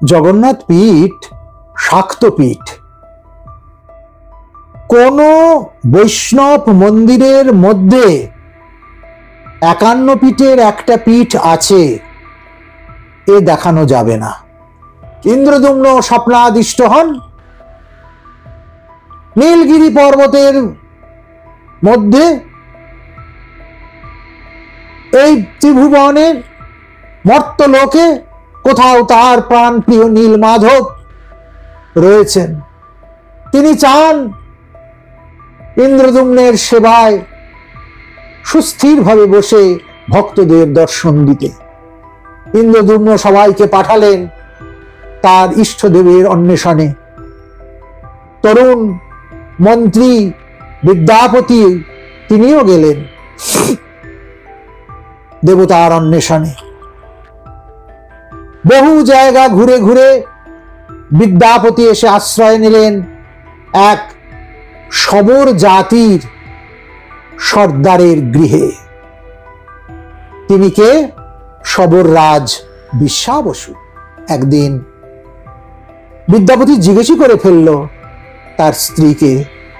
জগন্নাথ পীঠ শাক্ত পীঠ। কোন বৈষ্ণব মন্দিরের মধ্যে 51 পীঠের একটা পীঠ আছে এ দেখানো যাবে না। ইন্দ্রদ্যুম্ন স্বপ্নাদিষ্ট হন। নীলগিরি পর্বতের মধ্যে এই ত্রিভুবনের মর্তলোকে কোথাও তার প্রাণ প্রিয় নীলমাধব রয়েছেন। তিনি চান ইন্দ্রদ্যুম্নের সেবায় সুস্থিরভাবে বসে ভক্তদের দর্শন দিতে। ইন্দ্রদ্যুম্ন সবাইকে পাঠালেন তার ইষ্টদেবের অন্বেষণে। তরুণ মন্ত্রী বিদ্যাপতি তিনিও গেলেন দেবতার অন্বেষণে। বহু জায়গা ঘুরে ঘুরে বিদ্যাপতি এসে আশ্রয় নিলেন এক শবর জাতির সর্দারের গৃহে। তিনি কে? শবর রাজ বিশ্বা বসু। একদিন বিদ্যাপতি জিজ্ঞেস করে ফেলল তার স্ত্রীকে,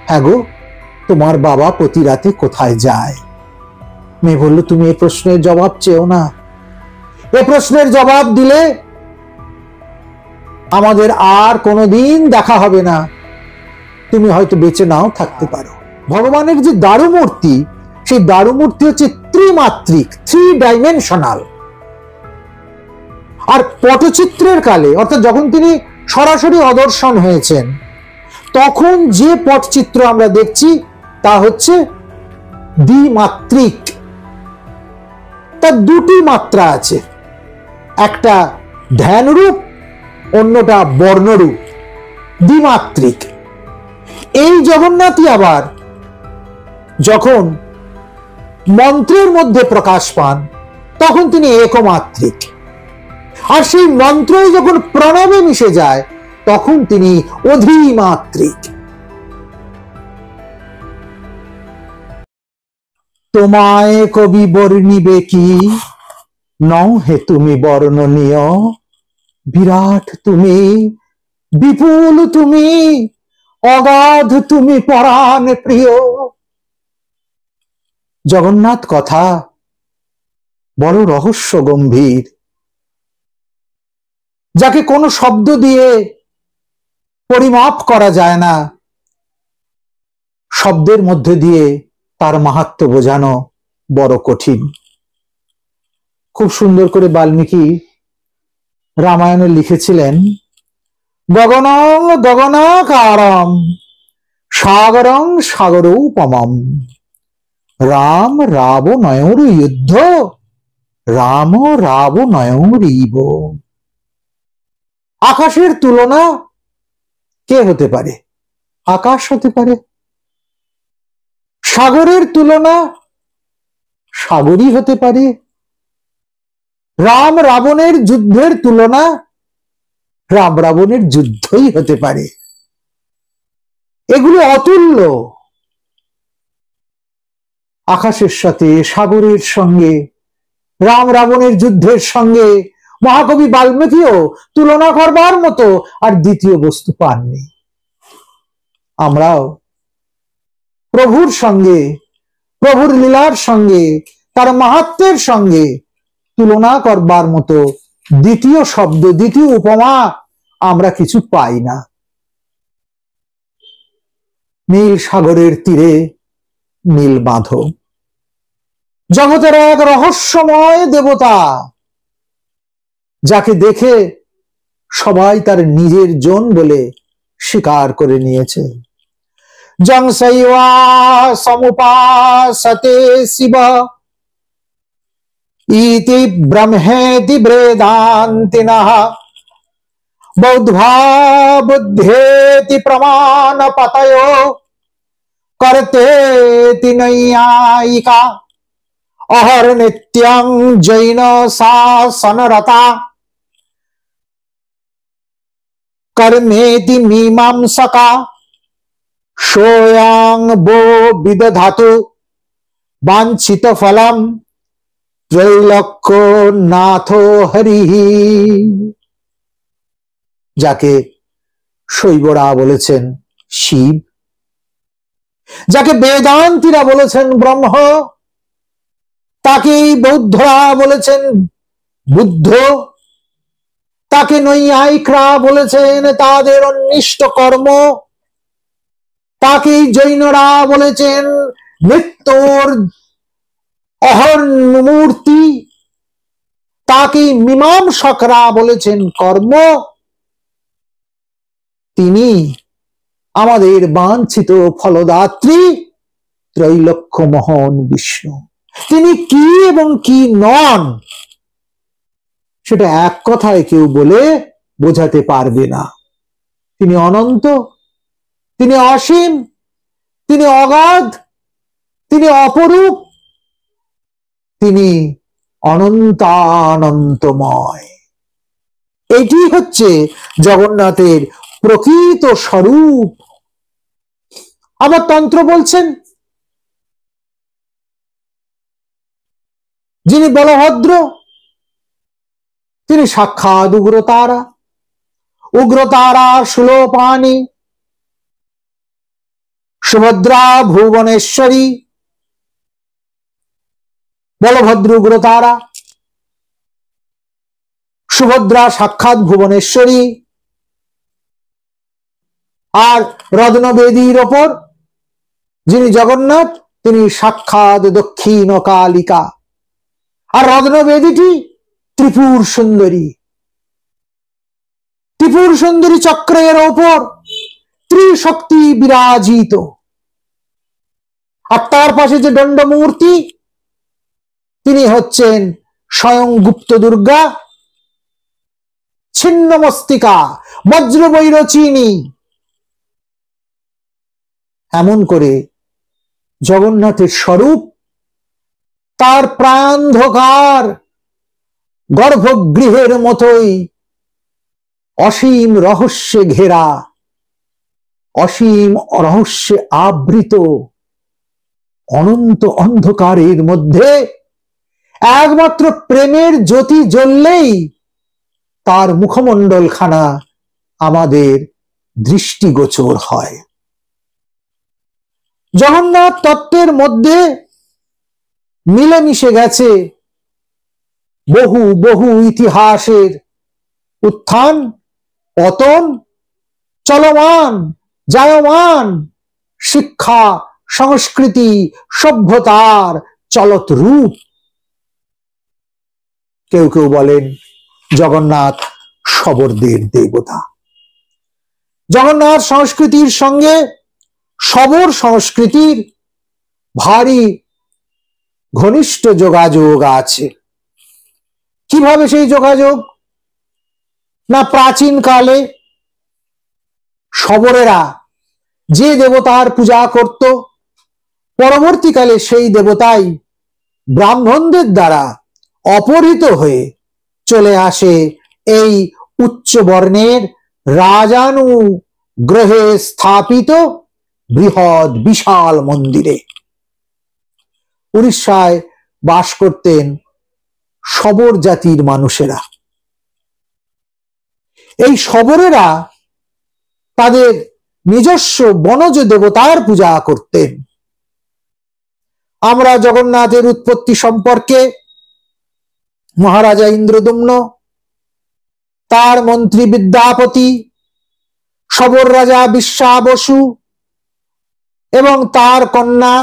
হ্যাঁ গো, তোমার বাবা প্রতি রাতে কোথায় যায়? মেয়ে বলল, তুমি এ প্রশ্নের জবাব চেও না। এ প্রশ্নের জবাব দিলে আমাদের আর কোনোদিন দেখা হবে না। তুমি হয়তো বেঁচে নাও থাকতে পারো। ভগবানের যে দারু মূর্তি, সেই দারু মূর্তি হচ্ছে ত্রিমাত্রিক, 3 ডাইমেনশনাল। আর পটচিত্রের কালে, অর্থাৎ যখন তিনি সরাসরি অদর্শন হয়েছেন, তখন যে পটচিত্র আমরা দেখছি তা হচ্ছে দ্বিমাত্রিক। তার 2টি মাত্রা আছে, একটা ধ্যানরূপ, অন্যটা বর্ণরূপ। দ্বিমাত্রিক। এই জগন্নাথই আবার যখন মন্ত্রের মধ্যে প্রকাশ পান তখন তিনি একমাত্রিক। আর সেই মন্ত্রই যখন প্রণবে মিশে যায় তখন তিনি অধিমাত্রিক। তোমায় কবি বর্ণিবে কি, নও হে তুমি বর্ণনীয়। বিরাট তুমি, বিপুল তুমি, অগাধ তুমি পরাণ প্রিয়। জগন্নাথ কথা বড় রহস্য গম্ভীর, যাকে কোনো শব্দ দিয়ে পরিমাপ করা যায় না। শব্দের মধ্যে দিয়ে তার মাহাত্ম্য বোঝানো বড় কঠিন। খুব সুন্দর করে বাল্মীকি রামায়ণে লিখেছিলেন, গগনং গগনাকারম সাগরং সাগরোপমম রাম রাবণয়োর যুদ্ধ রাম রাবণয়োরিব। আকাশের তুলনা কে হতে পারে? আকাশ হতে পারে। সাগরের তুলনা সাগরই হতে পারে। রাম রাবণের যুদ্ধের তুলনা রাম রাবণের যুদ্ধই হতে পারে। এগুলো অতুল্য। আকাশের সাথে, সাগরের সঙ্গে, রাম রাবণের যুদ্ধের সঙ্গে মহাকবি বাল্মীকিও তুলনা করবার মতো আর দ্বিতীয় বস্তু পাননি। আমরাও প্রভুর সঙ্গে, প্রভুর লীলার সঙ্গে, তার মাহাত্ম্যের সঙ্গে তুলনা করবার মতো দ্বিতীয় শব্দ, দ্বিতীয় উপমা আমরা কিছু পাই না। নীল সাগরের তীরে নীলমাধব জগতের এক রহস্যময় দেবতা, যাকে দেখে সবাই তার নিজের জন বলে স্বীকার করে নিয়েছে। জং শৈবা সমুপাসতে শিব ইতি ব্রহ্মেতি বেদান্তিনঃ বৌদ্ধা বুদ্ধেতি প্রমাণ পতয়ো কর্তেতি নৈয়ায়িকা অহর নিত্যং জৈন শাসনরতা কর্মেতি মীমাংসকা সোয়াং বো বিদধাতু বাঞ্ছিত ফলম ত্রৈলোক্য নাথো হরি। যাকে শৈবরা বলেছেন শিব, যাকে বেদান্তীরা বলেছেন ব্রহ্ম, তাকে বৌদ্ধরা বলেছেন বুদ্ধ, তাকে নৈয়ায়িকরা বলেছেন তাদের অনিষ্ট কর্ম, তাকে জৈনরা বলেছেন মৃত্যুর অহর্মূর্তি, তাকে মীমাংসকরা বলেছেন কর্ম। তিনি আমাদের বাঞ্ছিত ফলদাত্রী ত্রৈলোক্য মোহন বিষ্ণু। তিনি কি এবং কি নন সেটা এক কথায় কেউ বলে বোঝাতে পারবে না। তিনি অনন্ত, তিনি অসীম, তিনি অগাধ, তিনি অপরূপ, তিনি অনন্তানন্তময়। এটি হচ্ছে জগন্নাথের প্রকৃত স্বরূপ। আবার তন্ত্র বলছেন যিনি বলভদ্র তিনি সাক্ষাৎ উগ্রতারা, উগ্রতারা সুলোপানি, সুভদ্রা ভুবনেশ্বরী। বলভদ্র উগ্রতারা, সুভদ্রা সাক্ষাৎ ভুবনেশ্বরী। আর রত্নবেদীর ওপর যিনি জগন্নাথ তিনি সাক্ষাৎ দক্ষিণ কালিকা। আর রত্নবেদীটি ত্রিপুর সুন্দরী। ত্রিপুর সুন্দরী চক্রের ওপর ত্রিশক্তি বিরাজিত। আর তার পাশে যে দণ্ডমূর্তি তিনি হচ্ছেন স্বয়ং গুপ্ত দুর্গা, ছিন্ন মস্তিকা, বজ্রবৈরচিনী। এমন করে জগন্নাথের স্বরূপ তার প্রাণান্ধকার গর্ভগৃহের মতোই অসীম রহস্যে ঘেরা, অসীম রহস্যে আবৃত। অনন্ত অন্ধকারের মধ্যে একমাত্র প্রেমের জ্যোতি জ্বললেই তার মুখমণ্ডল খানা আমাদের দৃষ্টিগোচর হয়। জগন্নাথ তত্ত্বের মধ্যে মিলেমিশে গেছে বহু বহু ইতিহাসের উত্থান পতন, চলমান জায়মান শিক্ষা সংস্কৃতি সভ্যতার চলত রূপ। কেউ কেউ বলেন জগন্নাথ শবরদের দেবতা। জগন্নাথ সংস্কৃতির সঙ্গে শবর সংস্কৃতির ভারী ঘনিষ্ঠ যোগাযোগ আছে। কিভাবে সেই যোগাযোগ? না, প্রাচীন কালে শবরেরা যে দেবতার পূজা করত, পরবর্তীকালে সেই দেবতাই ব্রাহ্মণদের দ্বারা অপহৃত হয়ে চলে আসে এই উচ্চ বর্ণের রাজানুগ্রহে স্থাপিত বৃহৎ বিশাল মন্দিরে। উড়িষ্যায় বাস করতেন শবর জাতির মানুষেরা। এই শবরেরা তাদের নিজস্ব বনজ দেবতার পূজা করতেন। আমরা জগন্নাথের উৎপত্তি সম্পর্কে মহারাজা ইন্দ্রদুম্ন, তার মন্ত্রী বিদ্যাপতি, শবর রাজা বিশ্বাবসু এবং তার কন্যা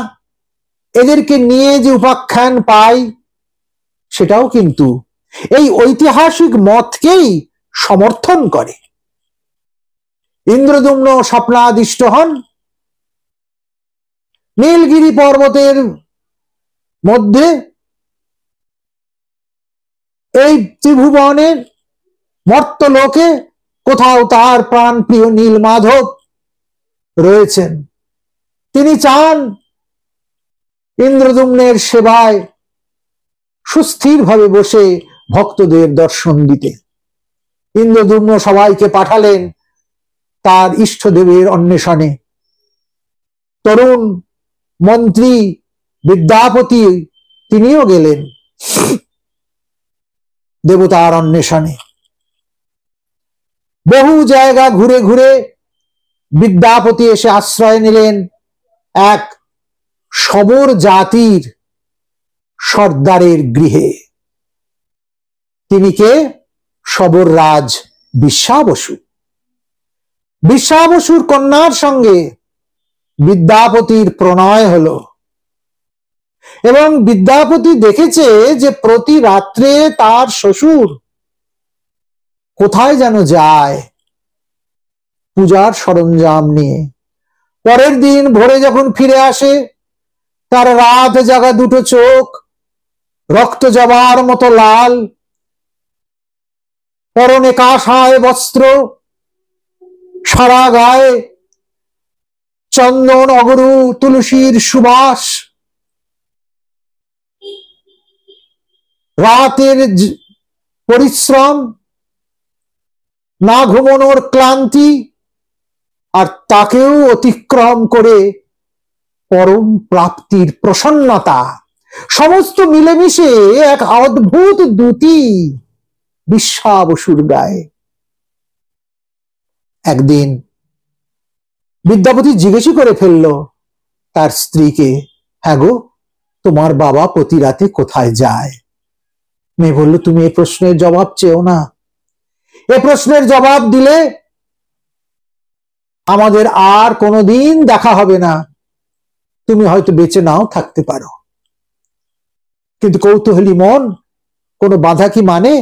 এদেরকে নিয়ে যে উপাখ্যান পাই সেটাও কিন্তু এই ঐতিহাসিক মতকেই সমর্থন করে। ইন্দ্রদুম্ন স্বপ্নাদিষ্ট হন। নীলগিরি পর্বতের মধ্যে এই ত্রিভুবনের মর্তলোকে কোথাও তার প্রাণপ্রিয় নীলমাধব রয়েছেন। তিনি চান ইন্দ্রদুম্নের সেবায় সুস্থিরভাবে বসে ভক্তদের দর্শন দিতে। ইন্দ্রদুম্ন সবাইকে পাঠালেন তার ইষ্টদেবের অন্বেষণে। তরুণ মন্ত্রী বিদ্যাপতি তিনিও গেলেন দেবতার অন্বেষণে। বহু জায়গা ঘুরে ঘুরে বিদ্যাপতি এসে আশ্রয় নিলেন এক শবর জাতির সর্দারের গৃহে। তিনি কে? শবর রাজ বিশ্বা বসু। বিশ্বা বসুর কন্যার সঙ্গে বিদ্যাপতির প্রণয় হলো এবং বিদ্যাপতি দেখেছে যে প্রতি রাত্রে তার শ্বশুর কোথায় যেন যায় পূজার সরঞ্জাম নিয়ে। পরের দিন ভোরে যখন ফিরে আসে, তার রাত জাগা দুটো চোখ রক্ত জবার মতো লাল, পরনে কাষায় বস্ত্র, সারা গায়ে চন্দন অগরু তুলসীর সুবাস, রাতের পরিশ্রম, না ঘুমানোর ক্লান্তি, আর তাকেও অতিক্রম করে পরম প্রাপ্তির প্রসন্নতা, সমস্ত মিলেমিশে এক অদ্ভুত দ্যুতি বিশ্বা বসুর গায়ে। একদিন বিদ্যাপতি জিজ্ঞেস করে ফেলল তার স্ত্রীকে, হ্যাঁ গো, তোমার বাবা প্রতি রাতে কোথায় যায়? মেয়ে বলল, তুমি এ প্রশ্নের জবাব চেও না। এ প্রশ্নের জবাব দিলে আমাদের আর কোনোদিন দেখা হবে না। তুমি হয়তো বেঁচে নাও থাকতে পারো, কিন্তু কৌতূহলী মন কোনো বাধা কি মানে?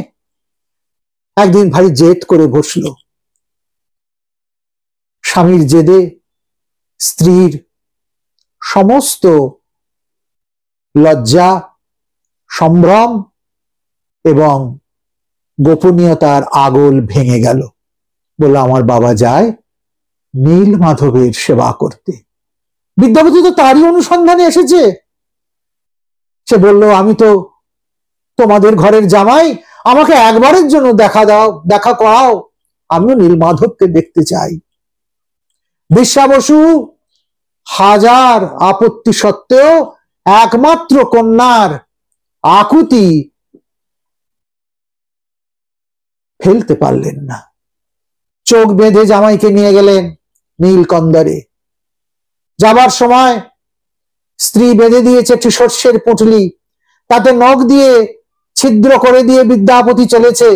একদিন ভারী জেদ করে বসলো। স্বামীর জেদে স্ত্রীর সমস্ত লজ্জা, সম্ভ্রম এবং গোপনীয়তার আগল ভেঙে গেল। বলল, আমার বাবা যায় নীল মাধবের সেবা করতে। বিদ্যাপতি তো তারই অনুসন্ধানে এসেছে। সে বলল, আমি তো তোমাদের ঘরের জামাই, আমাকে একবারের জন্য দেখা দাও, দেখা করাও, আমিও নীল মাধবকে দেখতে চাই। বিশ্বা বসু হাজার আপত্তি সত্ত্বেও একমাত্র কন্যার আকুতি ফেলতে পারলেন না। চোখ বেঁধে জামাইকে নিয়ে গেলেন নীলকন্দরে। যাবার সময় স্ত্রী বেঁধে দিয়েছে একটি সর্ষের পুঁটলি, তাতে নখ দিয়ে ছিদ্র করে দিয়ে বিদ্যাপতি চলেছে।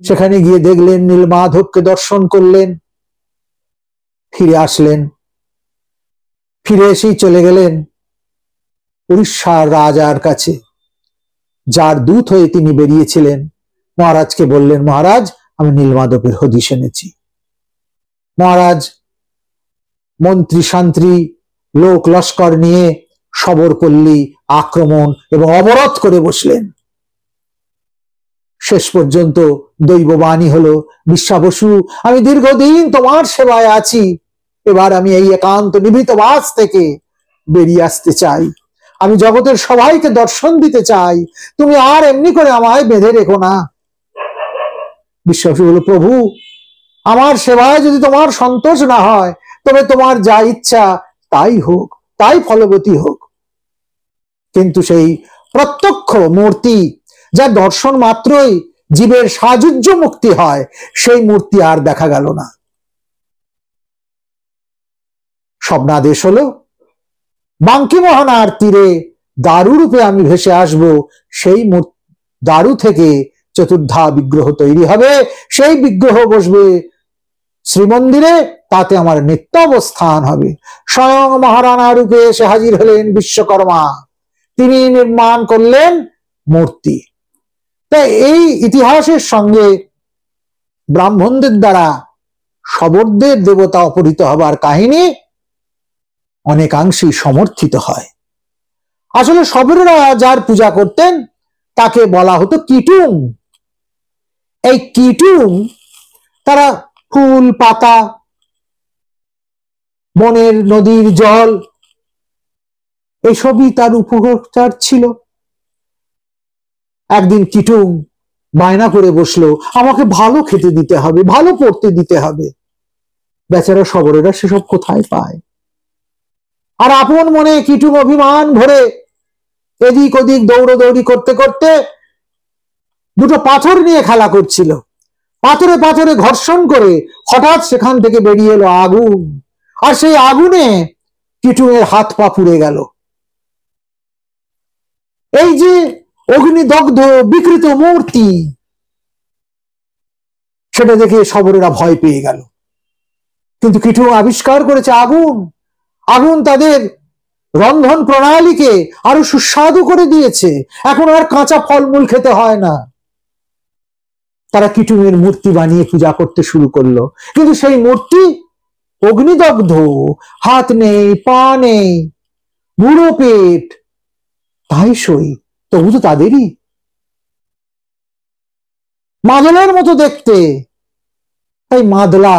সেখানে গিয়ে দেখলেন নীলমাধবকে দর্শন করলেন, ফিরে আসলেন। ফিরে এসেই চলে গেলেন উড়িষ্যার রাজার কাছে, যার দূত হয়ে তিনি বেরিয়েছিলেন। মহারাজকে বললেন, মহারাজ, আমি নীলমাধবের হদিশ এনেছি। মহারাজ মন্ত্রী শান্ত্রী লোক লস্কর নিয়ে শবরপল্লী আক্রমণ এবং অবরোধ করে বসলেন। শেষ পর্যন্ত দৈববাণী হলো, বিশ্বা বসু, আমি দীর্ঘদিন তোমার সেবায় আছি, এবার আমি এই একান্ত নিভৃত বাস থেকে বেরিয়ে আসতে চাই। আমি জগতের সবাইকে দর্শন দিতে চাই, তুমি আর এমনি করে আমায় বেঁধে রেখো না। বিশ্বা বসু বলল, প্রভু, আমার সেবায় যদি তোমার সন্তোষ না হয়, তবে তোমার যা ইচ্ছা তাই হোক, তাই ফলবতী হোক। কিন্তু সেই প্রত্যক্ষ মূর্তি, যা দর্শন মাত্রই জীবের সাযুজ্য মুক্তি হয়, সেই মূর্তি আর দেখা গেল না। স্বপ্নাদেশ হলো, বাঙ্কি মোহনার তীরে দারু রূপে আমি ভেসে আসব, সেই দারু থেকে চতুর্ধা বিগ্রহ তৈরি হবে, সেই বিগ্রহ বসবে শ্রীমন্দিরে, তাতে আমার নিত্য অবস্থান হবে। স্বয়ং মহারানা রূপে এসে হাজির হলেন বিশ্বকর্মা, তিনি নির্মাণ করলেন মূর্তি। তাই এই ইতিহাসের সঙ্গে ব্রাহ্মণদের দ্বারা শবরদের দেবতা অপহৃত হবার কাহিনী অনেকাংশেই সমর্থিত হয়। আসলে শবরেরা যার পূজা করতেন তাকে বলা হতো কিটুং। এই কিটুং তারা ফুল পাতা, বনের নদীর জল, এসবই তার উপকার ছিল। একদিন কিটুং বায়না করে বসলো, আমাকে ভালো খেতে দিতে হবে, ভালো পড়তে দিতে হবে। বেচারা শবরেরা সেসব কোথায় পায়? আর আপন মনে কিটুং অভিমান ভরে এদিক ওদিক দৌড়দৌড়ি করতে করতে দুটো পাথর নিয়ে খেলা করছিল। পাথরে পাথরে ঘর্ষণ করে হঠাৎ সেখান থেকে বেরিয়ে এলো আগুন, আর সেই আগুনে কিটুনের হাত পা পুড়ে গেল। এই যে অগ্নিদগ্ধ বিকৃত মূর্তি, সেটা দেখে শবরেরা ভয় পেয়ে গেল। কিন্তু কিটু আবিষ্কার করেছে আগুন, আগুন তাদের রন্ধন প্রণালীকে আরো সুস্বাদু করে দিয়েছে, এখন আর কাঁচা ফলমূল খেতে হয় না। তারা কিটুনের মূর্তি বানিয়ে পূজা করতে শুরু করলো, কিন্তু সেই মূর্তি অগ্নিদগ্ধ, হাত নেই, পা নেই, বুড়ো পেট, তাই সই, তবু তো তাদেরই, মাদলার মতো দেখতে। তাই মাদলা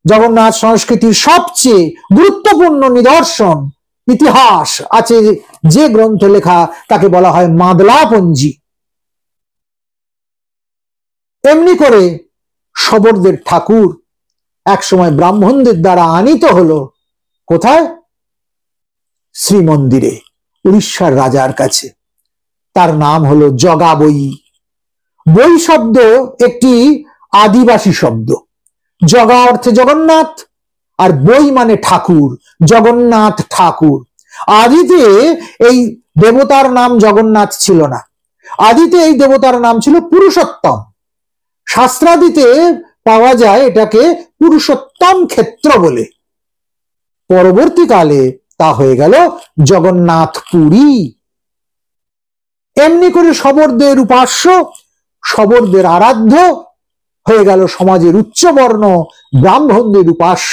জগন্নাথ সংস্কৃতির সবচেয়ে গুরুত্বপূর্ণ নিদর্শন। ইতিহাস আছে যে গ্রন্থ লেখা তাকে বলা হয় মাদলাপঞ্জি। এমনি করে শবরদের ঠাকুর একসময় ব্রাহ্মণদের দ্বারা আনিত হলো কোথায়? শ্রীমন্দিরে, উড়িষ্যার রাজার কাছে। তার নাম হলো জগাবই। বই শব্দ একটি আদিবাসী শব্দ। জগা অর্থে জগন্নাথ, আর বই মানে ঠাকুর, জগন্নাথ ঠাকুর। আদিতে এই দেবতার নাম জগন্নাথ ছিল না, আদিতে এই দেবতার নাম ছিল পুরুষোত্তম। শাস্ত্রাদিতে পাওয়া যায় এটাকে পুরুষোত্তম ক্ষেত্র বলে। পরবর্তীকালে তা হয়ে গেল জগন্নাথ পুরী। এমনি করে শবরদের উপাস্য, শবরদের আরাধ্য হয়ে গেল সমাজের উচ্চবর্ণ ব্রাহ্মণদের উপাস্য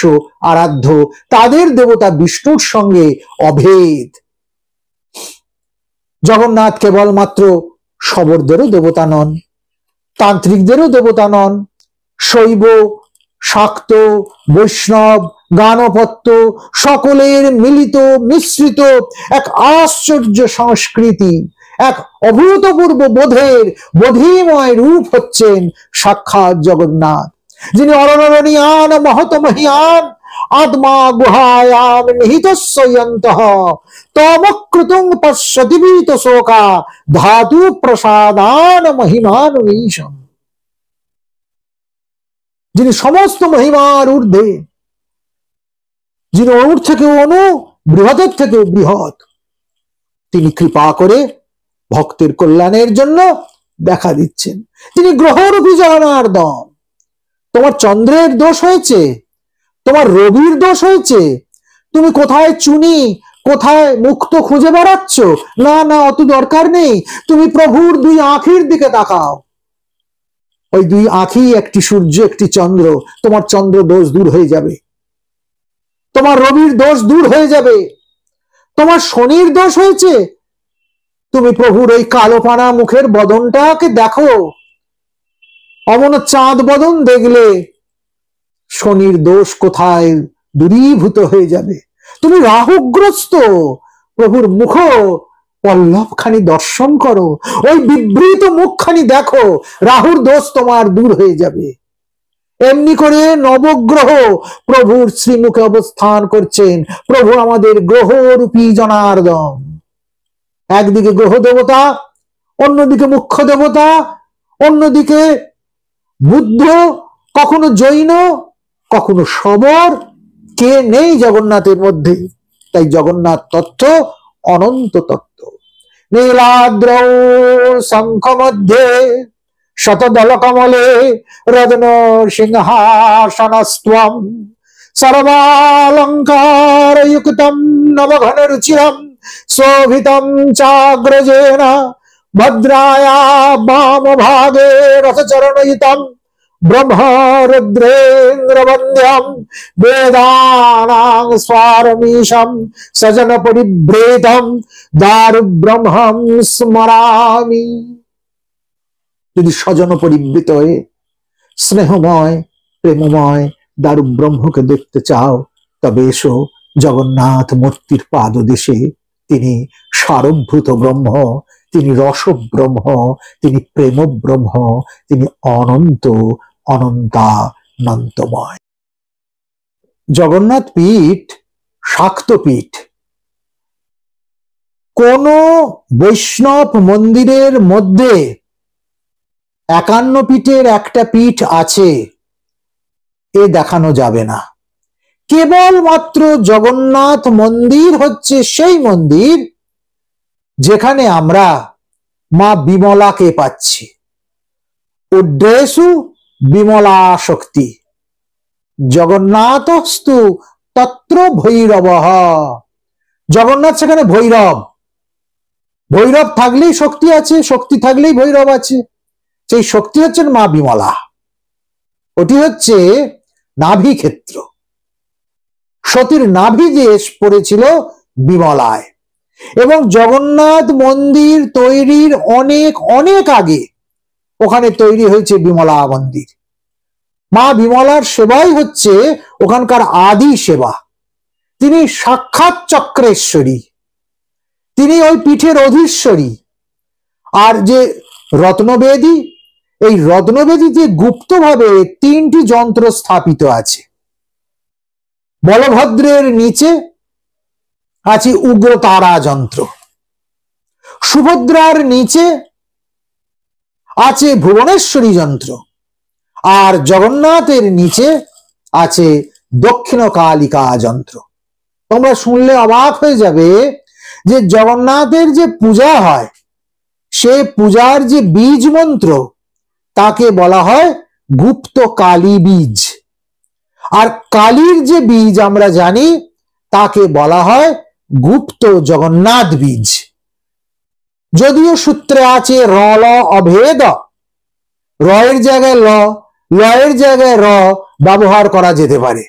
আরাধ্য। তাদের দেবতা বিষ্ণুর সঙ্গে অভেদ। জগন্নাথ কেবলমাত্র শবরদেরও দেবতা নন, তান্ত্রিকদেরও দেবতা নন। শৈব, শাক্ত, বৈষ্ণব, গানপত্য সকলের মিলিত মিশ্রিত এক আশ্চর্য সংস্কৃতি, এক অভূতপূর্ব বোধের বোধিময় রূপ হচ্ছেন সাক্ষাৎ জগন্নাথ, যিনি অরণরণীয়ান মহত মহিয়ান আত্মা গুহায়াম নিহিতস্যন্তঃ তমকৃতং পশ্যতিবীত শোকা ধাতু প্রসাদান মহিমানুমীশম। যিনি সমস্ত মহিমার ঊর্ধ্বে, যিনি অনুর থেকে অনু, বৃহতের থেকে বৃহৎ, তিনি কৃপা করে ভক্তের কল্যাণের জন্য দেখা দিচ্ছেন। তিনি গ্রহরূপী জনার্দন। তোমার চন্দ্রের দোষ হয়েছে, তোমার রবির দোষ হয়েছে, তুমি কোথায় চুনি কোথায় মুক্ত খুঁজে বেড়াচ্ছ, না না, অত দরকার নেই। তুমি প্রভুর দুই আঁখির দিকে তাকাও, ওই দুই আঁখি, একটি সূর্য একটি চন্দ্র, তোমার চন্দ্র দোষ দূর হয়ে যাবে, তোমার রবির দোষ দূর হয়ে যাবে। তোমার শনির দোষ হয়েছে, তুমি প্রভুর ওই কালোপানা মুখের বদনটাকে দেখো, অমন চাঁদ বদন দেখলে শনির দোষ কোথায় দূরীভূত হয়ে যাবে। তুমি রাহুগ্রস্ত, প্রভুর মুখ পল্লবখানি দর্শন করো, ওই বিবৃত মুখখানি দেখো, রাহুর দোষ তোমার দূর হয়ে যাবে। এমনি করে নবগ্রহ প্রভুর শ্রীমুখে অবস্থান করছেন। প্রভু আমাদের গ্রহরূপী জনার্দন। একদিকে গ্রহ দেবতা, অন্যদিকে মুখ্য দেবতা, অন্যদিকে বুদ্ধ, কখনো জৈন, কখনো শবর। কে নেই জগন্নাথের মধ্যে? তাই জগন্নাথ তত্ত্ব অনন্ত তত্ত্ব। নীলাদ্রৌ শঙ্খ মধ্যে শতদল কমলে রত্ন সিংহাসনস্ত্বম সর্বালঙ্কার যুক্তম নবঘন রুচিরম শোভিতম চাগ্রজেন ভদ্রায়া বাম ভাগে রথচরণयुतम ব্রহ্মরুদ্রেন্দ্র বন্দ্যম বেদানাং স্বারমীশম সজন পরিভ্রেতম দারু ব্রহ্মম স্মরামি। যদি স্বজন পরিবৃত হয়ে স্নেহময় প্রেমময় দারু ব্রহ্মকে দেখতে চাও, তবে এসো জগন্নাথ মূর্তির পাদদেশে। তিনি সারভূত ব্রহ্ম, তিনি রস ব্রহ্ম, তিনি প্রেম ব্রহ্ম, তিনি অনন্ত অনন্তানন্তময়। জগন্নাথ পীঠ শাক্ত পীঠ। কোন বৈষ্ণব মন্দিরের মধ্যে 51 পীঠের একটা পীঠ আছে এ দেখানো যাবে না। কেবলমাত্র জগন্নাথ মন্দির হচ্ছে সেই মন্দির যেখানে আমরা মা বিমলাকে পাচ্ছি। উড্ডেসু বিমলা শক্তি জগন্নাথস্তু তত্র ভৈরবঃ। জগন্নাথ সেখানে ভৈরব, ভৈরব থাকলেই শক্তি আছে, শক্তি থাকলেই ভৈরব আছে। সেই শক্তি হচ্ছেন মা বিমলা, ওটি হচ্ছে নাভি ক্ষেত্র। সতীর নাভি যে পড়েছিল বিমলায়, এবং জগন্নাথ মন্দির তৈরির অনেক অনেক আগে ওখানে তৈরি হয়েছে বিমলা মন্দির। মা বিমলার সেবাই হচ্ছে ওখানকার আদি সেবা। তিনি সাক্ষাৎ চক্রেশ্বরী, তিনি ওই পীঠের অধীশ্বরী। আর যে রত্নবেদী, এই রত্নবেদীতে গুপ্তভাবে 3টি যন্ত্র স্থাপিত আছে। বলভদ্রের নিচে আছে উগ্রতারা যন্ত্র, সুভদ্রার নিচে আছে ভুবনেশ্বরী যন্ত্র, আর জগন্নাথের নিচে আছে দক্ষিণ কালিকা যন্ত্র। তোমরা শুনলে অবাক হয়ে যাবে যে জগন্নাথের যে পূজা হয় সে পূজার যে বীজ মন্ত্র তাকে বলা হয় গুপ্ত কালী বীজ, আর কালীর যে বীজ আমরা জানি তাকে বলা হয় গুপ্ত জগন্নাথ বীজ। যদিও সূত্রে আছে র ল অভেদ, রয়ের জায়গায় ল, লয়ের জায়গায় র ব্যবহার করা যেতে পারে।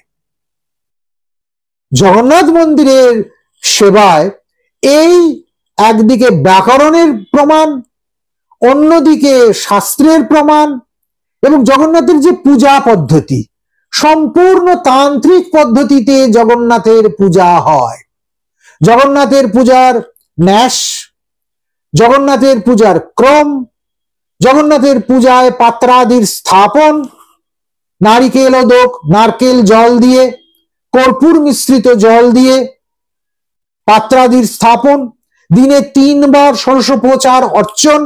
জগন্নাথ মন্দিরের সেবায় এই একদিকে ব্যাকরণের প্রমাণ, অন্যদিকে শাস্ত্রের প্রমাণ, এবং জগন্নাথের যে পূজা পদ্ধতি সম্পূর্ণ তান্ত্রিক পদ্ধতিতে জগন্নাথের পূজা হয়। জগন্নাথের পূজার ন্যাস, জগন্নাথের পূজার ক্রম, জগন্নাথের পূজায় পাত্রাদির স্থাপন, নারিকেল ওদক, নারকেল জল দিয়ে, কর্পূর মিশ্রিত জল দিয়ে পাত্রাদির স্থাপন, দিনে 3 বার ষোড়শোপচার অর্চন,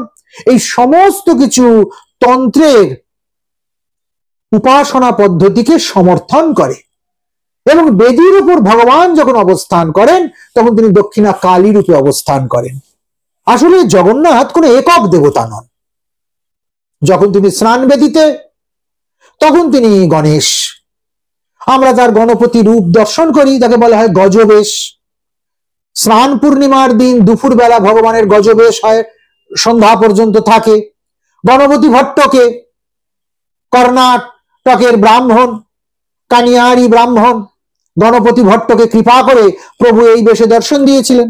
এই সমস্ত কিছু তন্ত্রের উপাসনা পদ্ধতিকে সমর্থন করে। এবং বেদির উপর ভগবান যখন অবস্থান করেন তখন তিনি দক্ষিণা কালী রূপে অবস্থান করেন। আসলে জগন্নাথ কোনো একক দেবতা নন। যখন তিনি স্নান বেদিতে তখন তিনি গণেশ। আমরা তার গণপতি রূপ দর্শন করি, তাকে বলা হয় গজবেশ। স্নান পূর্ণিমার দিন দুপুর বেলা ভগবানের গজবেশ হয়, সন্ধ্যা পর্যন্ত থাকে। গণপতি ভট্টকে, কর্ণাটকের ব্রাহ্মণ, কানিয়ারি ব্রাহ্মণ গণপতি ভট্টকে কৃপা করে প্রভু এই বেশে দর্শন দিয়েছিলেন।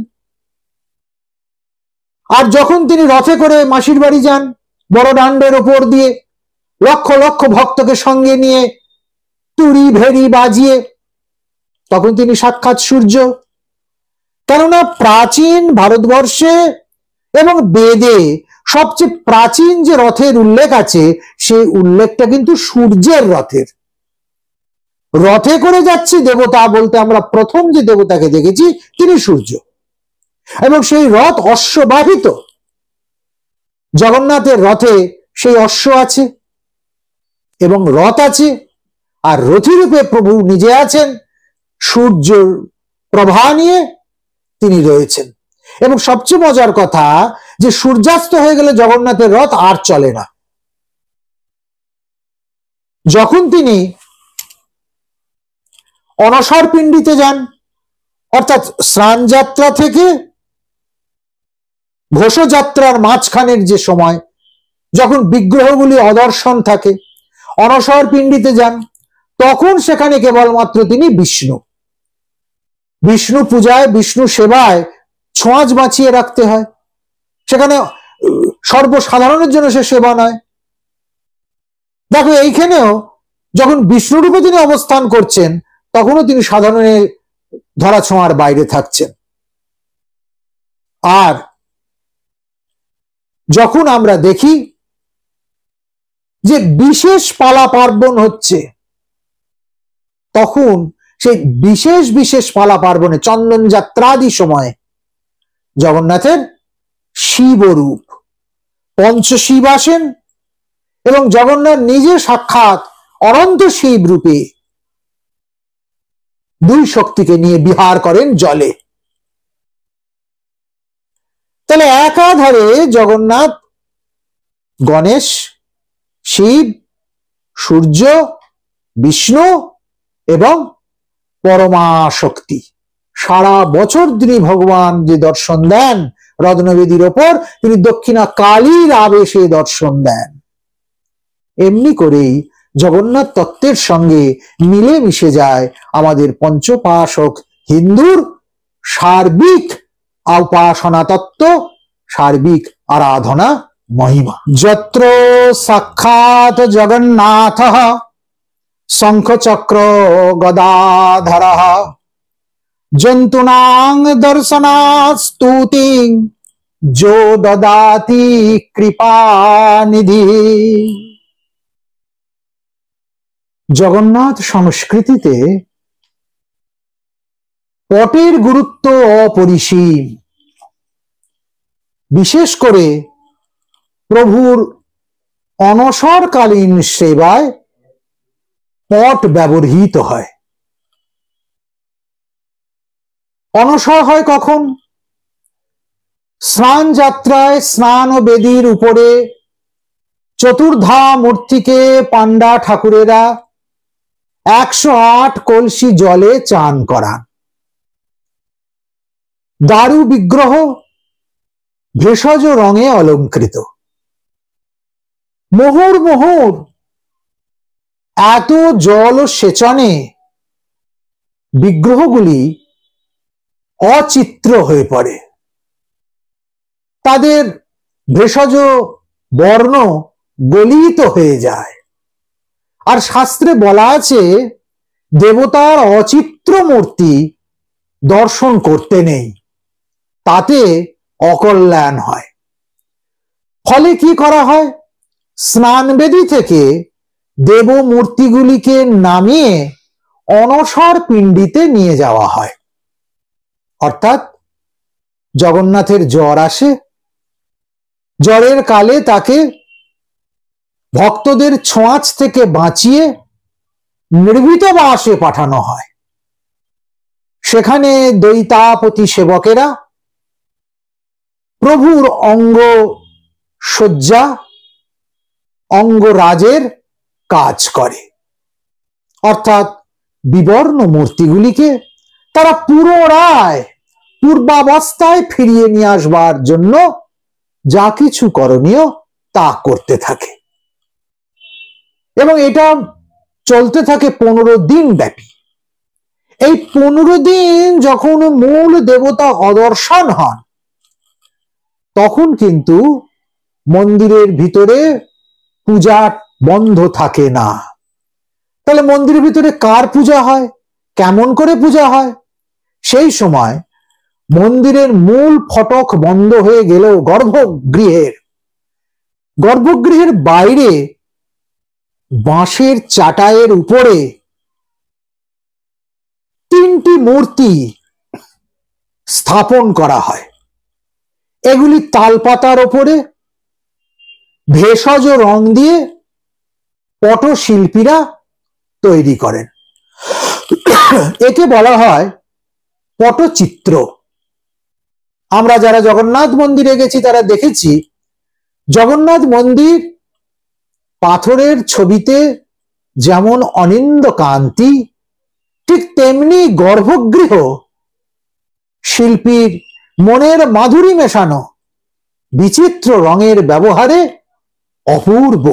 আর যখন তিনি রথে করে মাসির বাড়ি যান, বড় ডান্ডের ওপর দিয়ে লক্ষ লক্ষ ভক্তকে সঙ্গে নিয়ে তুড়ি ভেড়ি বাজিয়ে, তখন তিনি সাক্ষাৎ সূর্য। কেননা প্রাচীন ভারতবর্ষে এবং বেদে সবচেয়ে প্রাচীন যে রথের উল্লেখ আছে সেই উল্লেখটা কিন্তু সূর্যের রথের। রথে করে যাচ্ছি দেবতা বলতে আমরা প্রথম যে দেবতাকে দেখেছি তিনি সূর্য, এবং সেই রথ অশ্ববাহিত। জগন্নাথের রথে সেই অশ্ব আছে এবং রথ আছে, আর রথী রূপে প্রভু নিজে আছেন, সূর্য প্রভা নিয়ে তিনি রয়েছেন। এবং সবচেয়ে মজার কথা যে সূর্যাস্ত হয়ে গেলে জগন্নাথের রথ আর চলে না। যখন তিনি অনসর পিণ্ডিতে যান, অর্থাৎ স্নান যাত্রা থেকে ঘোষযাত্রার মাঝখানের যে সময় যখন বিগ্রহগুলি অদর্শন থাকে, অনসর পিণ্ডিতে যান, তখন সেখানে কেবলমাত্র তিনি বিষ্ণু। বিষ্ণু পূজায়, বিষ্ণু সেবায় ছোঁয়াচ বাঁচিয়ে রাখতে হয়। সেখানে সর্বসাধারণের জন্য সে সেবা নয়। দেখো এইখানেও যখন বিষ্ণু রূপে তিনি অবস্থান করছেন তখনও তিনি সাধারণের ধরা ছোঁয়ার বাইরে থাকছেন। আর যখন আমরা দেখি যে বিশেষ পালা পার্বণ হচ্ছে, তখন সেই বিশেষ বিশেষ পালা পার্বণে চন্দন যাত্রাদি সময় জগন্নাথের শিবরূপ, পঞ্চশিব আসেন এবং জগন্নাথ নিজে সাক্ষাৎ অনন্ত শিব রূপে দুই শক্তিকে নিয়ে বিহার করেন জলে। তাহলে একাধারে জগন্নাথ গণেশ, শিব, সূর্য, বিষ্ণু এবং পরমা শক্তি, সারা বছর তিনি ভগবান যে দর্শন দেন রত্নবেদীর ওপর, তিনি দক্ষিণা কালীর আবেশে দর্শন দেন। এমনি করেই জগন্নাথ তত্ত্বের সঙ্গে মিলে মিশে যায় আমাদের পঞ্চপাশক হিন্দুর সার্বিক উপাসনা তত্ত্ব, সার্বিক আরাধনা মহিমা। যত্র সাক্ষাৎ জগন্নাথ শঙ্খ চক্র গদাধরঃ জন্তুনাং দর্শনাৎ স্তুতিং যো দদাতি কৃপানিধি। জগন্নাথ সংস্কৃতিতে পটের গুরুত্ব অপরিসীম। বিশেষ করে প্রভুর অনসরকালীন সেবায় পট ব্যবহৃত হয়। অনসর হয় কখন? স্নান যাত্রায় স্নান বেদীর উপরে চতুর্ধা মূর্তিকে পান্ডা ঠাকুরেরা 108 কলসি জলে চান করান। দারু বিগ্রহ ভেষজ রঙে অলঙ্কৃত। মোহর মোহর এত জল সেচনে বিগ্রহগুলি অচিত্র হয়ে পড়ে, তাদের ভেষজ বর্ণ গলিত হয়ে যায়। আর শাস্ত্রে বলা আছে দেবতার অচিত্র মূর্তি দর্শন করতে নেই, তাতে অকল্যাণ হয়। ফলে কি করা হয়? স্নানবেদী থেকে দেব মূর্তিগুলিকে নামিয়ে অনসর পিণ্ডিতে নিয়ে যাওয়া হয়। অর্থাৎ জগন্নাথের জ্বর আসে, জ্বরের কালে তাকে ভক্তদের ছোঁয়াচ থেকে বাঁচিয়ে নির্ভীত বাসে পাঠানো হয়। সেখানে দৈতাপতি সেবকেরা প্রভুর অঙ্গ সজ্জা, অঙ্গরাজের কাজ করে। অর্থাৎ বিবর্ণ মূর্তিগুলিকে তারা পুনরায় পূর্বাবস্থায় ফিরিয়ে নিয়ে আসবার জন্য যা কিছু করণীয় তা করতে থাকে এবং এটা চলতে থাকে 15 দিন ব্যাপী। এই 15 দিন যখন মূল দেবতা অদর্শন হন, তখন কিন্তু মন্দিরের ভিতরে পূজা বন্ধ থাকে না। তাহলে মন্দিরের ভিতরে কার পূজা হয়, কেমন করে পূজা হয়? সেই সময় মন্দিরের মূল ফটক বন্ধ হয়ে গেলেও গর্ভগৃহের বাইরে বাঁশের চাটাইয়ের উপরে 3টি মূর্তি স্থাপন করা হয়। এগুলি তালপাতার ওপরে ভেষজ রং দিয়ে পটশিল্পীরা তৈরি করেন। একে বলা হয় পটচিত্র। আমরা যারা জগন্নাথ মন্দিরে গেছি তারা দেখেছি জগন্নাথ মন্দির পাথরের ছবিতে যেমন অনিন্দ্য কান্তি, ঠিক তেমনি গর্ভগৃহ শিল্পীর মনের মাধুরী মেশানো বিচিত্র রঙের ব্যবহারে অপূর্ব।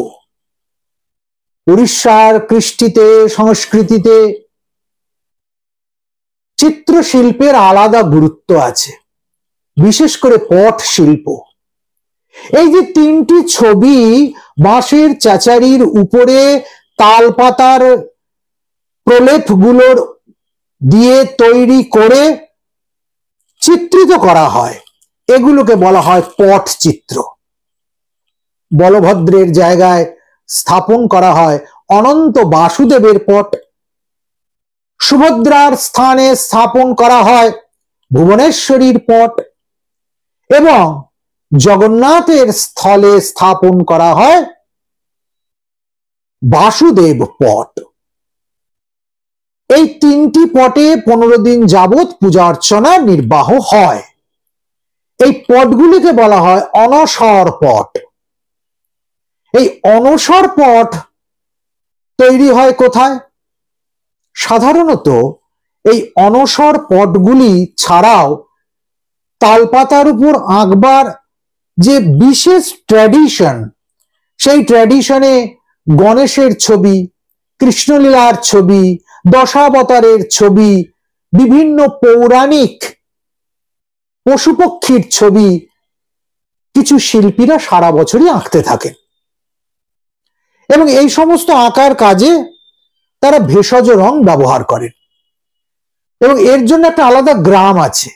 উড়িষ্যার কৃষ্টিতে, সংস্কৃতিতে চিত্রশিল্পের আলাদা গুরুত্ব আছে, বিশেষ করে পট শিল্প। এই যে 3টি ছবি বাঁশের চাচারির উপরে তালপাতার প্রলেপগুলোর দিয়ে তৈরি করে চিত্রিত করা হয়, এগুলোকে বলা হয় পট চিত্র। বলভদ্রের জায়গায় স্থাপন করা হয় অনন্ত বাসুদেবের পট, সুভদ্রার স্থানে স্থাপন করা হয় ভুবনেশ্বরীর পট এবং জগন্নাথের স্থলে স্থাপন করা হয় বাসুদেব পট। এই তিনটি পটে 15 দিন যাবৎ পূজা অর্চনা নির্বাহ হয়। এই পটগুলিকে বলা হয় অনসর পট। এই অনসর পট তৈরি হয় কোথায়? সাধারণত এই অনসর পটগুলি ছাড়াও তালপাতার উপর আঁকবার যে বিশেষ ট্র্যাডিশন, সেই ট্র্যাডিশনে গণেশের ছবি, কৃষ্ণলীলার ছবি, দশাবতারের ছবি, বিভিন্ন পৌরাণিক পশুপক্ষীর ছবি কিছু শিল্পীরা সারা বছরই আঁকতে থাকেন এবং এই সমস্ত আঁকার কাজে তারা ভেষজ রং ব্যবহার করেন এবং এর জন্য একটা আলাদা গ্রাম আছে,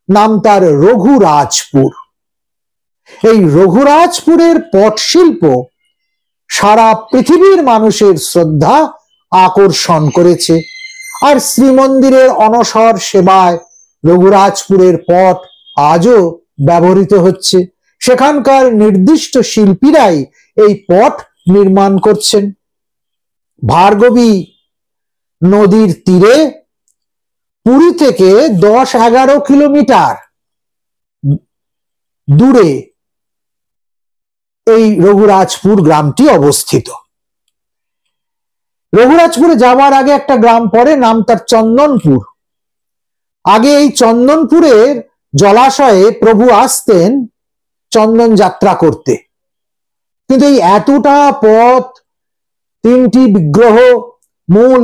নাম তার রঘুরাজপুর। এই রঘুরাজপুরের পটশিল্প সারা পৃথিবীর মানুষের শ্রদ্ধা আকর্ষণ করেছে। আর শ্রীমন্দিরের অনসর সেবায় রঘুরাজপুরের পট আজও ব্যবহৃত হচ্ছে। সেখানকার নির্দিষ্ট শিল্পীরাই এই পট নির্মাণ করছেন। ভার্গবী নদীর তীরে পুরী থেকে 10-11 কিলোমিটার দূরে এই রঘুরাজপুর গ্রামটি অবস্থিত। রঘুরাজপুরে যাওয়ার আগে একটা গ্রাম পড়ে, নাম তার চন্দনপুর। আগে এই চন্দনপুরের জলাশয়ে প্রভু আসতেন চন্দন যাত্রা করতে, কিন্তু এই এতটা পথ, 3টি বিগ্রহ মূল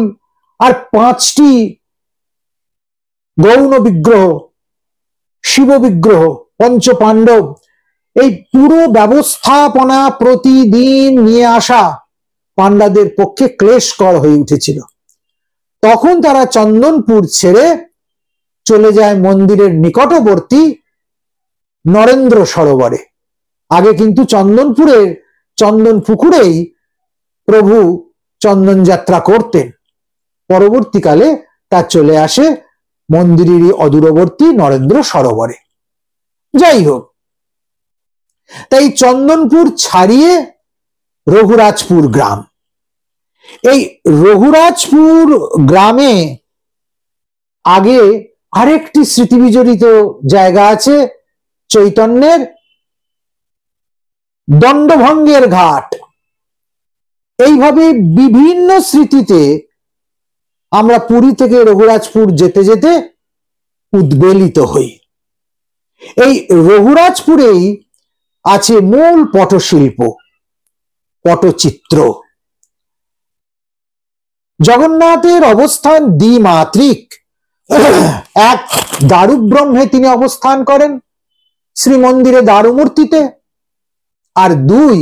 আর 5টি গৌণ বিগ্রহ, শিব বিগ্রহ, পঞ্চপাণ্ডব, এই পুরো ব্যবস্থাপনা প্রতিদিন নিয়ে আসা পাণ্ডাদের পক্ষে ক্লেশকর হয়ে উঠেছিল। তখন তারা চন্দনপুর ছেড়ে চলে যায় মন্দিরের নিকটবর্তী নরেন্দ্র সরোবরে। আগে কিন্তু চন্দনপুরের চন্দন পুকুরেই প্রভু চন্দন যাত্রা করতেন, পরবর্তীকালে তা চলে আসে মন্দিরেরই অদূরবর্তী নরেন্দ্র সরোবরে। যাই হোক, তাই চন্দনপুর ছাড়িয়ে রঘুরাজপুর গ্রাম। এই রঘুরাজপুর গ্রামে আগে আরেকটি স্মৃতিবিজড়িত জায়গা আছে, চৈতন্যের দণ্ডভঙ্গের ঘাট। এইভাবে বিভিন্ন স্মৃতিতে আমরা পুরী থেকে রঘুরাজপুর যেতে যেতে উদ্বেলিত হই। এই রঘুরাজপুরেই আছে মূল পটশিল্প, পটচিত্র। জগন্নাথের অবস্থান দ্বিমাত্রিক। এক, দারুব্রহ্মে তিনি অবস্থান করেন শ্রীমন্দিরে দারুমূর্তিতে, আর 2,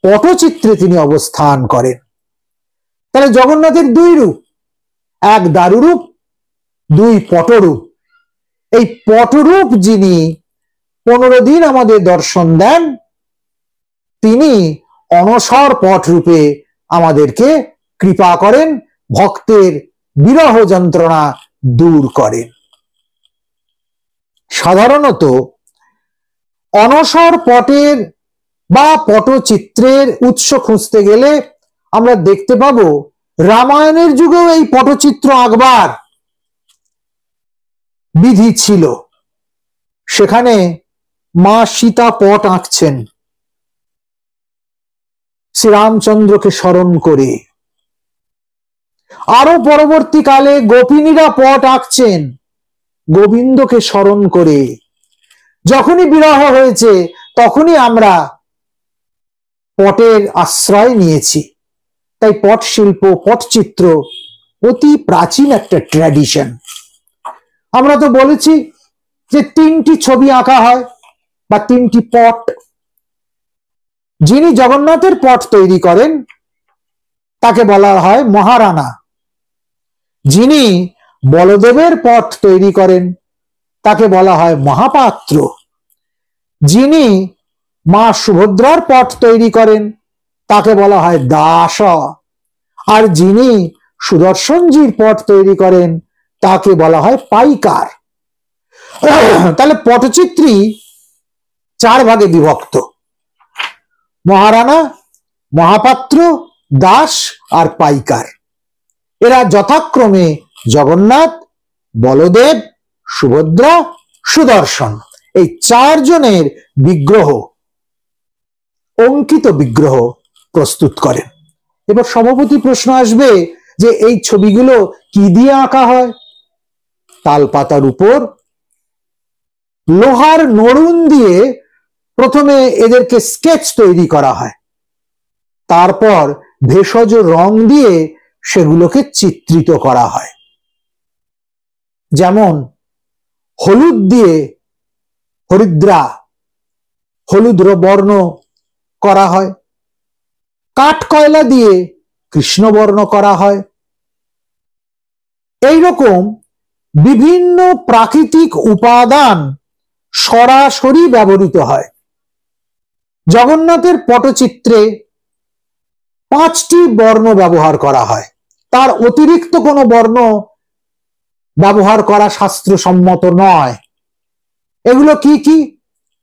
পটচিত্রে তিনি অবস্থান করেন। তাহলে জগন্নাথের 2 রূপ, 1 দারুরূপ, 2 পটরূপ। এই পটরূপ যিনি 15 দিন আমাদের দর্শন দেন, তিনি অনসর পট রূপে আমাদেরকে কৃপা করেন, ভক্তের বিরহ যন্ত্রণা দূর করেন। সাধারণত অনসর পটের বা পটচিত্রের উৎস খুঁজতে গেলে আমরা দেখতে পাবো রামায়ণের যুগেও এই পটচিত্র আঁকবার বিধি ছিল। সেখানে মা সীতা পট আঁকছেন শ্রীরামচন্দ্রকে স্মরণ করে, আরো পরবর্তীকালে গোপিনীরা পট আঁকছেন গোবিন্দকে স্মরণ করে। যখনই বিরহ হয়েছে তখনই আমরা পটের আশ্রয় নিয়েছি। তাই পট শিল্প, পটচিত্র অতি প্রাচীন একটা ট্র্যাডিশন। আমরা তো বলেছি যে 3টি ছবি আঁকা হয় বা 3টি পট। যিনি জগন্নাথের পট তৈরি করেন তাকে বলা হয় মহারানা। যিনি বলদেবের পট তৈরি করেন তাকে বলা হয় মহাপাত্র। যিনি মা সুভদ্রার পট তৈরি করেন তাকে বলা হয় দাস। আর যিনি সুদর্শনজির পট তৈরি করেন তাকে বলা হয় পাইকার। তাহলে পটচিত্রী 4 ভাগে বিভক্ত: মহারানা, মহাপাত্র দাস আর পাইকার। এরা যথাক্রমে জগন্নাথ, বলদেব, সুভদ্রা, সুদর্শন, এই চারজনের বিগ্রহ, অঙ্কিত বিগ্রহ প্রস্তুত করেন। এবার সভাপতি প্রশ্ন আসবে যে এই ছবিগুলো কি দিয়ে আঁকা হয়? তালপাতার উপর লোহার নড়ুন দিয়ে প্রথমে এদেরকে স্কেচ তৈরি করা হয়, তারপর ভেষজ রং দিয়ে সেগুলোকে চিত্রিত করা হয়। যেমন হলুদ দিয়ে হরিদ্রা, হলুদ বর্ণ করা হয়, কাঠ কয়লা দিয়ে কৃষ্ণবর্ণ করা হয়। এইরকম বিভিন্ন প্রাকৃতিক উপাদান সরাসরি ব্যবহৃত হয়। জগন্নাথের পটচিত্রে 5টি বর্ণ ব্যবহার করা হয়, তার অতিরিক্ত কোনো বর্ণ ব্যবহার করা শাস্ত্রসম্মত নয়। এগুলো কি কি?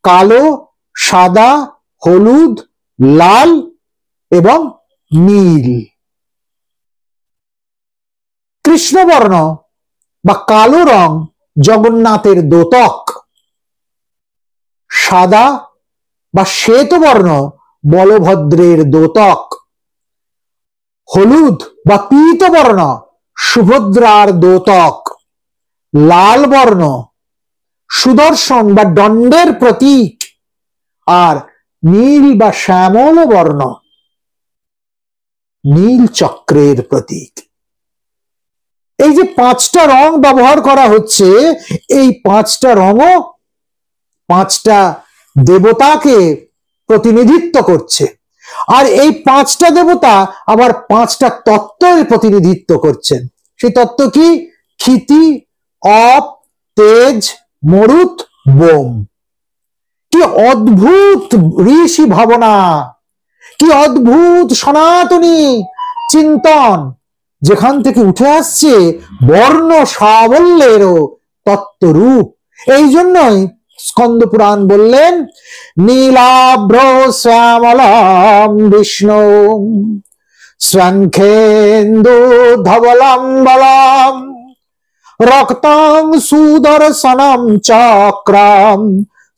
কালো, সাদা, হলুদ, লাল এবং নীল। কৃষ্ণবর্ণ বা কালো রং জগন্নাথের দোতক, সাদা বা শ্বেতবর্ণ বলভদ্রের দোতক, হলুদ বা পীতবর্ণ সুভদ্রার দোতক, লাল বর্ণ সুদর্শন বা দণ্ডের প্রতীক, আর নীল বা শ্যামল বর্ণ নীল চক্রের প্রতীক। এই যে 5টা রং ব্যবহার করা হচ্ছে, এই 5টা রঙও 5টা দেবতাকে প্রতিনিধিত্ব করছে। আর এই 5টা দেবতা আবার 5টা তত্ত্বের প্রতিনিধিত্ব করছেন। সেই তত্ত্ব কি? ক্ষিতি, অপ, তেজ, মরুত, বোম। কি অদ্ভুত ঋষি ভাবনা, কি অদ্ভুত সনাতনী চিন্তন, যেখান থেকে উঠে আসছে বর্ণ সাবল্যেরও তত্ত্বরূপ। এই জন্যই স্কন্দ পুরাণ বললেন, নীলাভ্র শ্যামলাম বিষ্ণু শঙ্খেন্দু ধবলম বলম রক্তং সুদর্শনম চক্রম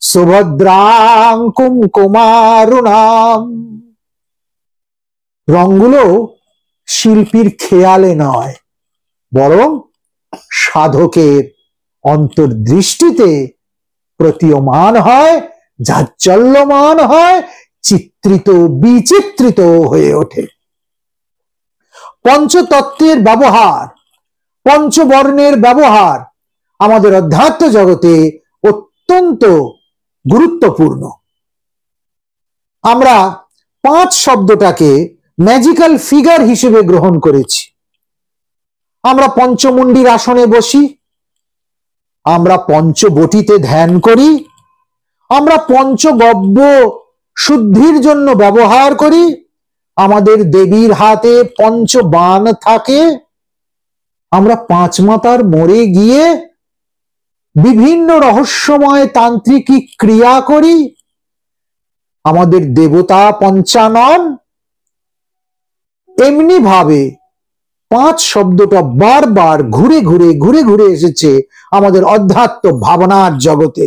সুভদ্রাং কুমকুমারুণাম। রঙগুলো শিল্পীর খেয়ালে নয়, বরং সাধকের অন্তর্দৃষ্টিতে প্রতীয়মান হয়, জাজ্জল্যমান হয়, চিত্রিত বিচিত্রিত হয়ে ওঠে। পঞ্চতত্ত্বের ব্যবহার, পঞ্চবর্ণের ব্যবহার আমাদের অধ্যাত্ম জগতে অত্যন্ত গুরুত্বপূর্ণ। আমরা 5 শব্দটাকে ম্যাজিক্যাল ফিগার হিসেবে গ্রহণ করেছি। আমরা পঞ্চমুণ্ডির আসনে বসি, আমরা পঞ্চবটিতে ধ্যান করি, আমরা পঞ্চগব্য শুদ্ধির জন্য ব্যবহার করি, আমাদের দেবীর হাতে পঞ্চবাণ থাকে, আমরা 5 মাতার মোড়ে গিয়ে বিভিন্ন রহস্যময় তান্ত্রিক ক্রিয়া করি, আমাদের দেবতা পঞ্চানন। এমনি ভাবে 5 শব্দটা বারবার ঘুরে ঘুরে এসেছে আমাদের অধ্যাত্ম ভাবনার জগতে।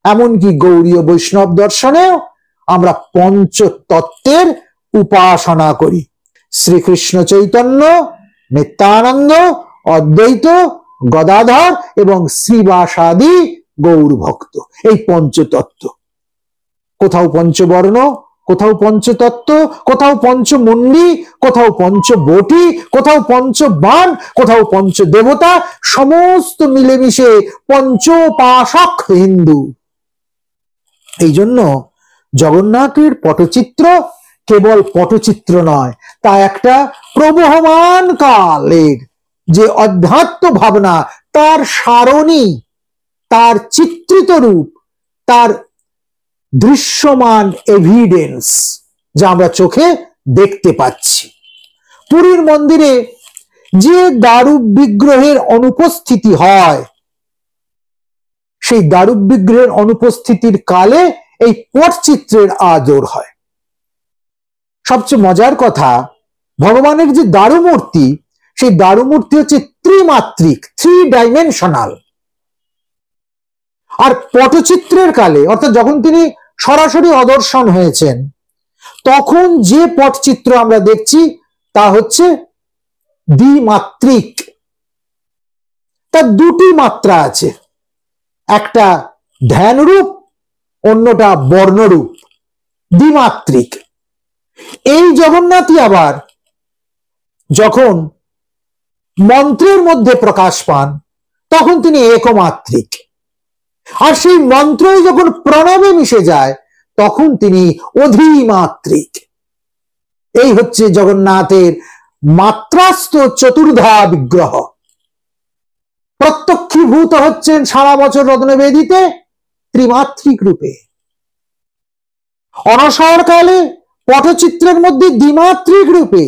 এমনকি গৌড়ীয় বৈষ্ণব দর্শনেও আমরা পঞ্চতত্ত্বের উপাসনা করি। শ্রীকৃষ্ণ চৈতন্য, নিত্যানন্দ, অদ্বৈত, গদাধর এবং শ্রীবাসাদি গৌর ভক্ত, এই পঞ্চতত্ত্ব। কোথাও পঞ্চবর্ণ, কোথাও পঞ্চতত্ত্ব, কোথাও পঞ্চমুণ্ডি, কোথাও পঞ্চবটি, কোথাও পঞ্চবাণ, কোথাও পঞ্চদেবতা, সমস্ত মিলেমিশে পঞ্চোপাসক হিন্দু। এই জন্য জগন্নাথের পটচিত্র কেবল পটচিত্র নয়, তা একটা প্রবহমান কালের যে অধ্যাত্ম ভাবনা, তার সারণী, তার চিত্রিত রূপ, তার দৃশ্যমান এভিডেন্স, যা আমরা চোখে দেখতে পাচ্ছি। পুরীর মন্দিরে যে দারুপ বিগ্রহের অনুপস্থিতি হয়, সেই দারুপ বিগ্রহের অনুপস্থিতির কালে এই পটচিত্রের আদর হয়। সবচেয়ে মজার কথা, ভগবানের যে দারু মূর্তি, সেই দারু মূর্তি হচ্ছে ত্রিমাত্রিক, 3 ডাইমেনশনাল। আর পটচিত্রের কালে, অর্থাৎ যখন তিনি সরাসরি অদর্শন হয়েছেন, তখন যে পটচিত্র আমরা দেখছি তা হচ্ছে দ্বিমাত্রিক। তার দুটি মাত্রা আছে, একটা ধ্যানরূপ, অন্যটা বর্ণরূপ, দ্বিমাত্রিক। এই জগন্নাথই আবার যখন মন্ত্রের মধ্যে প্রকাশ পান, তখন তিনি একমাত্রিক। আর সেই মন্ত্রই যখন প্রণবে মিশে যায়, তখন তিনি অধিমাত্রিক। এই হচ্ছে জগন্নাথের মাত্রাস্ত চতুর্ধা বিগ্রহ। প্রত্যক্ষীভূত হচ্ছেন সারা বছর রত্নবেদীতে ত্রিমাত্রিক রূপে, অনসরকালে পটচিত্রের মধ্যে দ্বিমাত্রিক রূপে,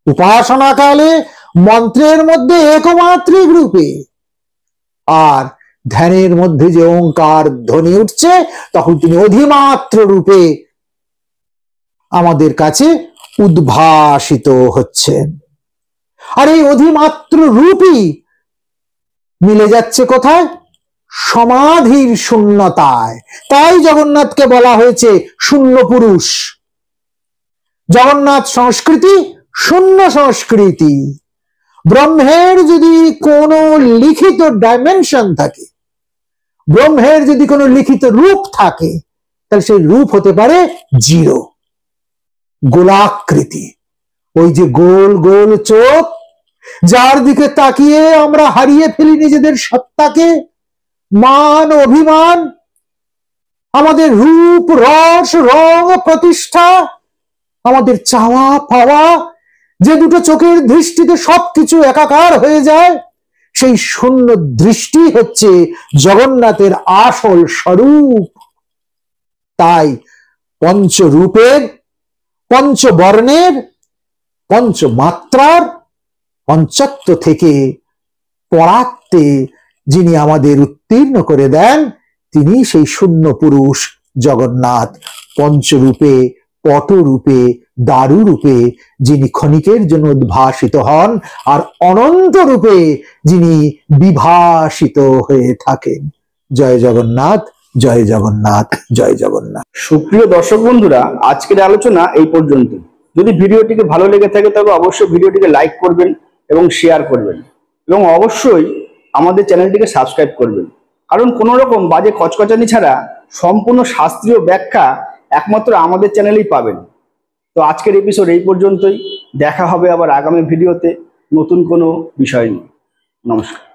উপাসনাকালে মন্ত্রের মধ্যে একমাত্রিক রূপে, আর ধ্যানের মধ্যে যে ওঙ্কার ধ্বনি উঠছে, তখন তিনি অধিমাত্র রূপে আমাদের কাছে উদ্ভাসিত হচ্ছেন। আর এই অধিমাত্র রূপই মিলে যাচ্ছে কোথায়? সমাধির শূন্যতায়। তাই জগন্নাথকে বলা হয়েছে শূন্য পুরুষ। জগন্নাথ সংস্কৃতি শূন্য সংস্কৃতি। ব্রহ্মের যদি কোনো লিখিত ডাইমেনশন থাকে, ব্রহ্মের যদি কোনো লিখিত রূপ থাকে, তাহলে সেই রূপ হতে পারে জিরো, গোলাকৃতি। ওই যে গোল গোল চোখ, যার দিকে তাকিয়ে আমরা হারিয়ে ফেলি নিজেদের সত্তাকে, মান অভিমান, আমাদের রূপ রস রং প্রতিষ্ঠা, আমাদের চাওয়া পাওয়া, যে দুটো চোখের দৃষ্টিতে সবকিছু একাকার হয়ে যায়, সেই শূন্য দৃষ্টি হচ্ছে জগন্নাথের আসল স্বরূপ। তাই পঞ্চরূপের, পঞ্চবর্ণের, পঞ্চমাত্রার পঞ্চত্ব থেকে পরাক্তে যিনি আমাদের উত্তীর্ণ করে দেন, তিনি সেই শূন্য পুরুষ জগন্নাথ। পঞ্চরূপে, পটরূপে, দারু রূপে যিনি ক্ষণিকের জন্য উদ্ভাসিত হন, আর অনন্ত রূপে যিনি বিভাসিত হয়ে থাকেন। জয় জগন্নাথ, জয় জগন্নাথ, জয় জগন্নাথ। সুপ্রিয় দর্শক বন্ধুরা, আজকের আলোচনা এই পর্যন্ত। যদি ভিডিওটিকে ভালো লেগে থাকে তবে অবশ্যই ভিডিওটিকে লাইক করবেন এবং শেয়ার করবেন, এবং অবশ্যই আমাদের চ্যানেলটিকে সাবস্ক্রাইব করবেন। কারণ কোনো রকম বাজে কচকচানি ছাড়া সম্পূর্ণ শাস্ত্রীয় ব্যাখ্যা একমাত্র আমাদের চ্যানেলেই পাবেন। তো আজকের এপিসোড এই পর্যন্তই। দেখা হবে আবার আগামী ভিডিওতে নতুন কোনো বিষয় নিয়ে। নমস্কার।